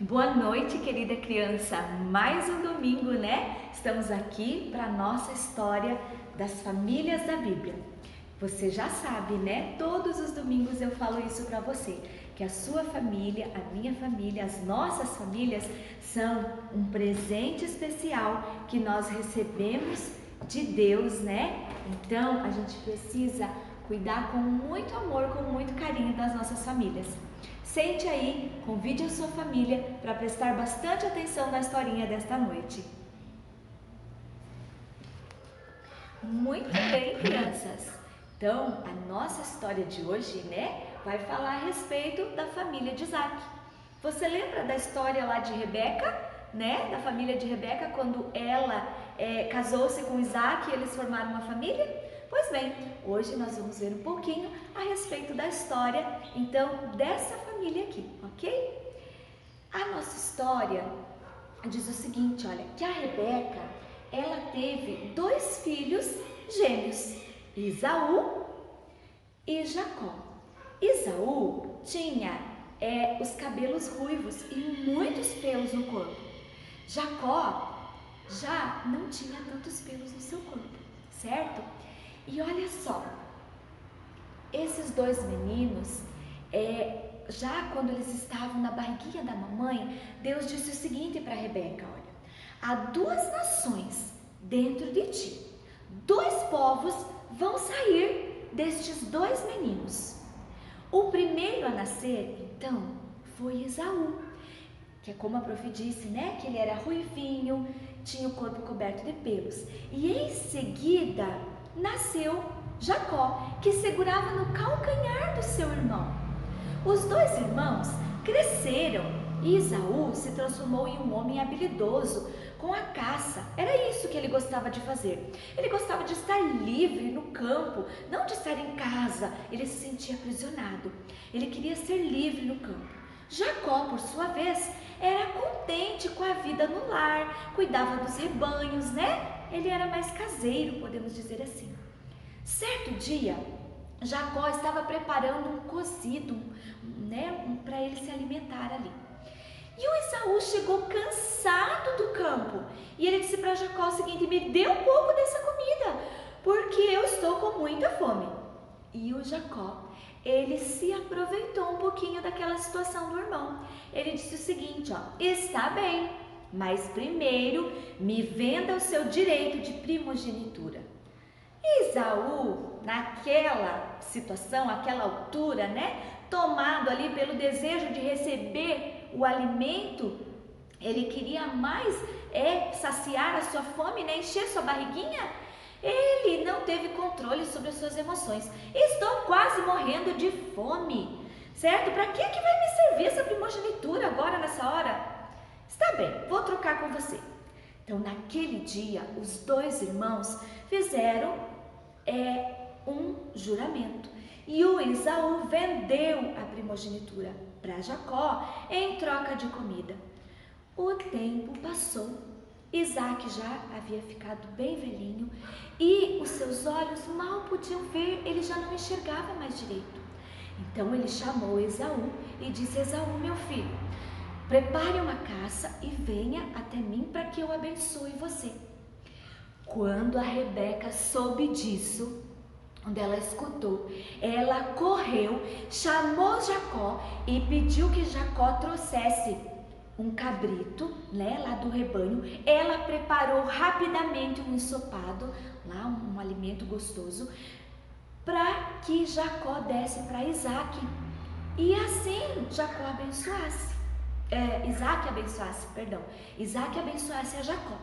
Boa noite, querida criança. Mais um domingo, né? Estamos aqui para a nossa história das famílias da Bíblia. Você já sabe, né? Todos os domingos eu falo isso para você, que a sua família, a minha família, as nossas famílias são um presente especial que nós recebemos de Deus, né? Então, a gente precisa cuidar com muito amor, com muito carinho das nossas famílias. Sente aí, convide a sua família para prestar bastante atenção na historinha desta noite. Muito bem, crianças! Então, a nossa história de hoje, né, vai falar a respeito da família de Isaac. Você lembra da história lá de Rebeca, né, da família de Rebeca, quando ela casou-se com Isaac e eles formaram uma família? Pois bem, hoje nós vamos ver um pouquinho a respeito da história, então, dessa família aqui, ok? A nossa história diz o seguinte, olha, que a Rebeca, ela teve dois filhos gêmeos, Esaú e Jacó. Esaú tinha os cabelos ruivos e muitos pelos no corpo. Jacó já não tinha tantos pelos no seu corpo, certo? E olha só, esses dois meninos, já quando eles estavam na barriguinha da mamãe, Deus disse o seguinte para Rebeca, olha, há duas nações dentro de ti, dois povos vão sair destes dois meninos. O primeiro a nascer, então, foi Esaú, que é como a prof disse, né, que ele era ruivinho, tinha o corpo coberto de pelos. E em seguida nasceu Jacó, que segurava no calcanhar do seu irmão. Os dois irmãos cresceram e Esaú se transformou em um homem habilidoso com a caça. Era isso que ele gostava de fazer. Ele gostava de estar livre no campo, não de estar em casa. Ele se sentia aprisionado. Ele queria ser livre no campo. Jacó, por sua vez, era contente com a vida no lar, cuidava dos rebanhos, né? Ele era mais caseiro, podemos dizer assim. Certo dia, Jacó estava preparando um cozido, né, para ele se alimentar ali. E o Esaú chegou cansado do campo e ele disse para Jacó o seguinte: me dê um pouco dessa comida, porque eu estou com muita fome. E o Jacó, ele se aproveitou um pouquinho daquela situação do irmão. Ele disse o seguinte, ó, está bem, mas primeiro me venda o seu direito de primogenitura. Esaú, naquela situação, aquela altura, né, tomado ali pelo desejo de receber o alimento, ele queria mais saciar a sua fome, né, encher sua barriguinha. Ele não teve controle sobre as suas emoções. Estou quase morrendo de fome, certo? Para que vai me servir essa primogenitura agora nessa hora? Está bem, vou trocar com você. Então, naquele dia, os dois irmãos fizeram um juramento. E o Esaú vendeu a primogenitura para Jacó em troca de comida. O tempo passou. Isaac já havia ficado bem velhinho e os seus olhos mal podiam ver, ele já não enxergava mais direito. Então ele chamou Esaú e disse: Esaú, meu filho, prepare uma caça e venha até mim para que eu abençoe você. Quando a Rebeca soube disso, quando ela escutou, ela correu, chamou Jacó e pediu que Jacó trouxesse um cabrito, né, lá do rebanho. Ela preparou rapidamente um ensopado, lá um alimento gostoso, para que Jacó desse para Isaac. E assim Jacó abençoasse. Isaac abençoasse a Jacó.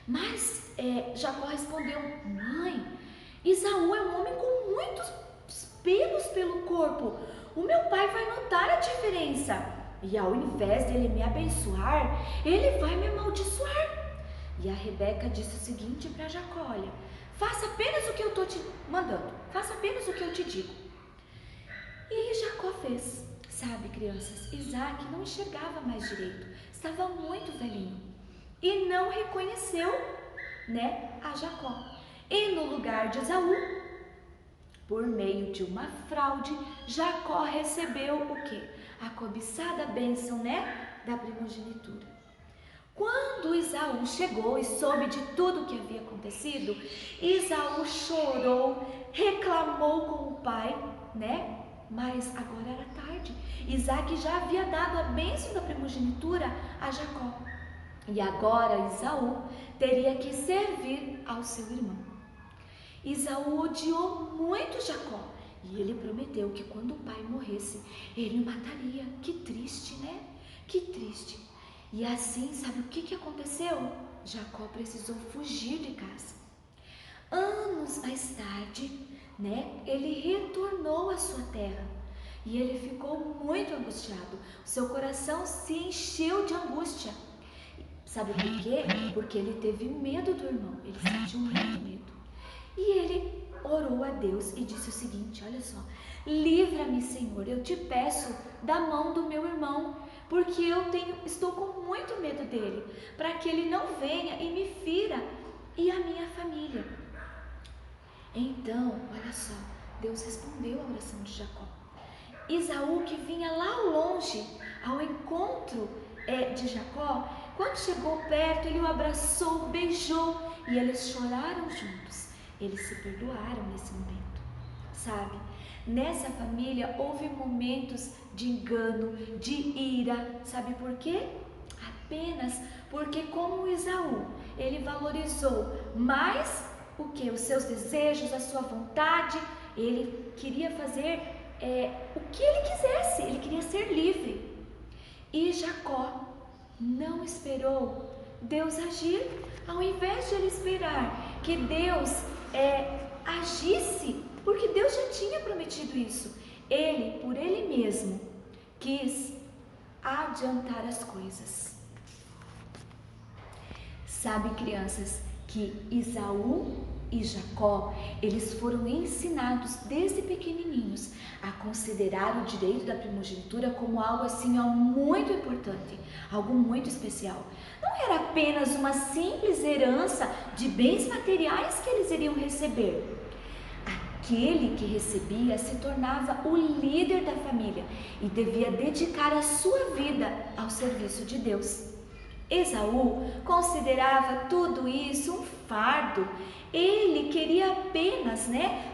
Mas Jacó respondeu: mãe, Esaú é um homem com muitos pelos pelo corpo. O meu pai vai notar a diferença. E ao invés dele me abençoar, ele vai me amaldiçoar. E a Rebeca disse o seguinte para Jacó: olha, faça apenas o que eu estou te mandando. Faça apenas o que eu te digo. E Jacó fez. Sabe, crianças, Isaac não enxergava mais direito. Estava muito velhinho. E não reconheceu, né, a Jacó. E no lugar de Esaú, por meio de uma fraude, Jacó recebeu o quê? A cobiçada bênção, né? Da primogenitura. Quando Esaú chegou e soube de tudo o que havia acontecido, Esaú chorou, reclamou com o pai, né? Mas agora era tarde. Isaac já havia dado a bênção da primogenitura a Jacó. E agora Esaú teria que servir ao seu irmão. Esaú odiou muito Jacó e ele prometeu que quando o pai morresse, ele o mataria. Que triste, né? Que triste. E assim, sabe o que aconteceu? Jacó precisou fugir de casa. Anos mais tarde, né, ele retornou à sua terra e ele ficou muito angustiado. O seu coração se encheu de angústia. Sabe por quê? Porque ele teve medo do irmão, ele sentiu muito medo. E ele orou a Deus e disse o seguinte, olha só: livra-me, Senhor, eu te peço da mão do meu irmão, porque estou com muito medo dele, para que ele não venha e me fira e a minha família. Então, olha só, Deus respondeu a oração de Jacó. Esaú, que vinha lá longe ao encontro de Jacó, quando chegou perto, ele o abraçou, beijou e eles choraram juntos. Eles se perdoaram nesse momento, sabe? Nessa família houve momentos de engano, de ira, sabe por quê? Apenas porque, como Esaú, ele valorizou mais o que? Os seus desejos, a sua vontade. Ele queria fazer o que ele quisesse, ele queria ser livre. E Jacó não esperou Deus agir. Ao invés de ele esperar que Deus agisse, porque Deus já tinha prometido isso, ele, por ele mesmo, quis adiantar as coisas. Sabe, crianças, que Esaú e Jacó, eles foram ensinados desde pequenininhos a considerar o direito da primogenitura como algo assim muito importante, algo muito especial. Não era apenas uma simples herança de bens materiais que eles iriam receber. Aquele que recebia se tornava o líder da família e devia dedicar a sua vida ao serviço de Deus. Esaú considerava tudo isso um fardo. Ele queria apenas,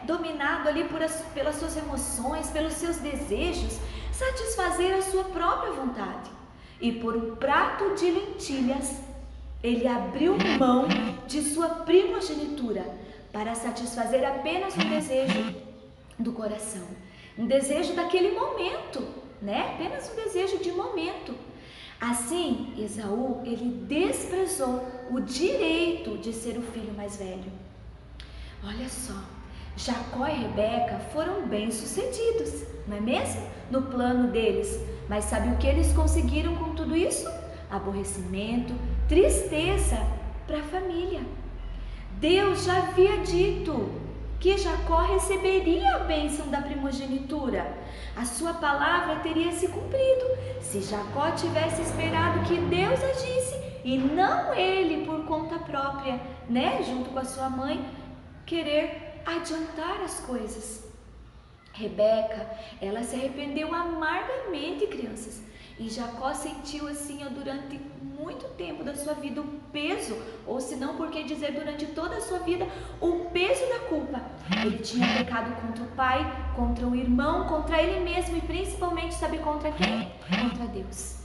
dominado ali pelas suas emoções, pelos seus desejos, satisfazer a sua própria vontade. E por um prato de lentilhas, ele abriu mão de sua primogenitura para satisfazer apenas um desejo do coração, um desejo daquele momento, apenas um desejo de momento. Assim, Esaú, ele desprezou o direito de ser o filho mais velho. Olha só, Jacó e Rebeca foram bem-sucedidos, não é mesmo? No plano deles. Mas sabe o que eles conseguiram com tudo isso? Aborrecimento, tristeza para a família. Deus já havia dito que Jacó receberia a bênção da primogenitura. A sua palavra teria se cumprido se Jacó tivesse esperado que Deus agisse e não ele por conta própria, junto com a sua mãe, querer adiantar as coisas. Rebeca, ela se arrependeu amargamente, crianças. E Jacó sentiu assim, durante muito tempo da sua vida, o peso, ou se não, por que dizer, durante toda a sua vida, o peso da culpa. Ele tinha pecado contra o pai, contra o irmão, contra ele mesmo e principalmente, sabe contra quem? Contra Deus.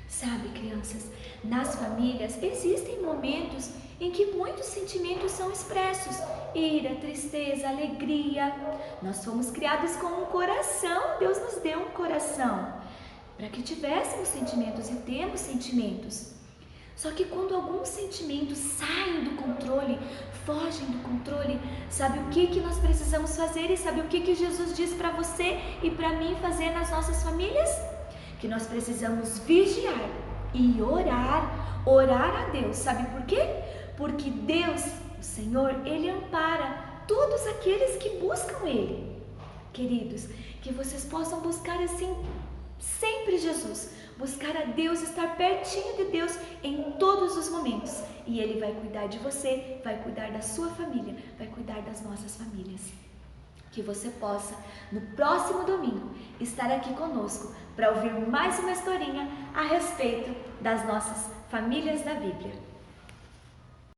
Sabe, crianças, nas famílias existem momentos em que muitos sentimentos são expressos: ira, tristeza, alegria. Nós fomos criados com um coração, Deus nos deu um coração para que tivéssemos sentimentos e temos sentimentos. Só que quando alguns sentimentos saem do controle, fogem do controle, sabe o que nós precisamos fazer? E sabe o que Jesus diz para você e para mim fazer nas nossas famílias? Que nós precisamos vigiar e orar a Deus. Sabe por quê? Porque Deus, o Senhor, Ele ampara todos aqueles que buscam Ele. Queridos, que vocês possam buscar assim sempre Jesus, buscar a Deus, estar pertinho de Deus em todos os momentos. E Ele vai cuidar de você, vai cuidar da sua família, vai cuidar das nossas famílias. Que que você possa, no próximo domingo, estar aqui conosco para ouvir mais uma historinha a respeito das nossas famílias da Bíblia.